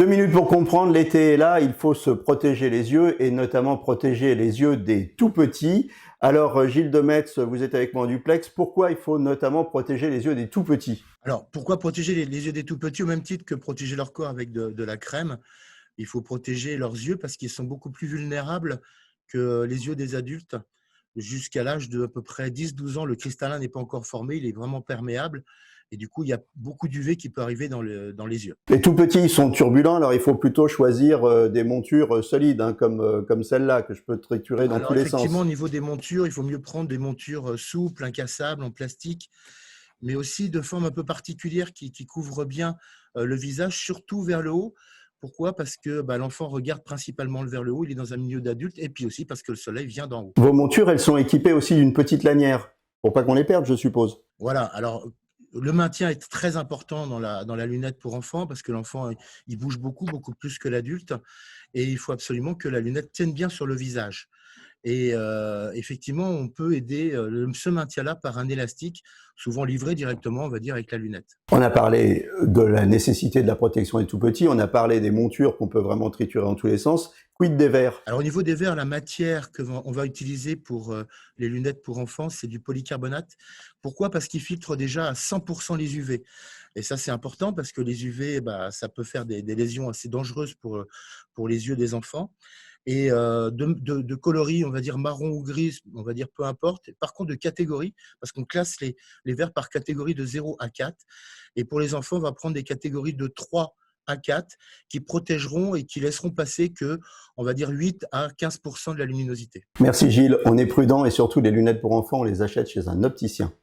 2 minutes pour comprendre, l'été est là, il faut se protéger les yeux et notamment protéger les yeux des tout petits. Alors Gilles Demetz, vous êtes avec moi en duplex, pourquoi il faut notamment protéger les yeux des tout petits? Alors, pourquoi protéger les yeux des tout petits au même titre que protéger leur corps avec de la crème? Il faut protéger leurs yeux parce qu'ils sont beaucoup plus vulnérables que les yeux des adultes. Jusqu'à l'âge de à peu près 10-12 ans, le cristallin n'est pas encore formé, il est vraiment perméable et du coup, il y a beaucoup d'UV qui peut arriver dans les yeux. Les tout petits ils sont turbulents, alors il faut plutôt choisir des montures solides, hein, comme celle-là, que je peux triturer dans tous Alors les effectivement, au sens. niveau des montures, il faut mieux prendre des montures souples, incassables, en plastique, mais aussi de forme un peu particulière qui couvrent bien le visage, surtout vers le haut. Pourquoi? Parce que l'enfant regarde principalement vers le haut, il est dans un milieu d'adultes, et puis aussi parce que le soleil vient d'en haut. Vos montures, elles sont équipées aussi d'une petite lanière, pour pas qu'on les perde, je suppose. Voilà, alors le maintien est très important dans la lunette pour enfants, parce que l'enfant, il bouge beaucoup, beaucoup plus que l'adulte, et il faut absolument que la lunette tienne bien sur le visage. Et effectivement, on peut aider ce maintien-là par un élastique, souvent livré directement, on va dire, avec la lunette. On a parlé de la nécessité de la protection des tout petits, on a parlé des montures qu'on peut vraiment triturer dans tous les sens. Quid des verres? Alors au niveau des verres, la matière qu'on va utiliser pour les lunettes pour enfants, c'est du polycarbonate. Pourquoi? Parce qu'il filtre déjà à 100% les UV. Et ça, c'est important parce que les UV, ça peut faire des lésions assez dangereuses pour les yeux des enfants. Et de coloris, on va dire marron ou gris, on va dire peu importe. Par contre, de catégorie, parce qu'on classe les verres par catégorie de 0 à 4. Et pour les enfants, on va prendre des catégories de 3 à 4 qui protégeront et qui laisseront passer que, on va dire, 8 à 15% de la luminosité. Merci Gilles, on est prudent et surtout les lunettes pour enfants, on les achète chez un opticien.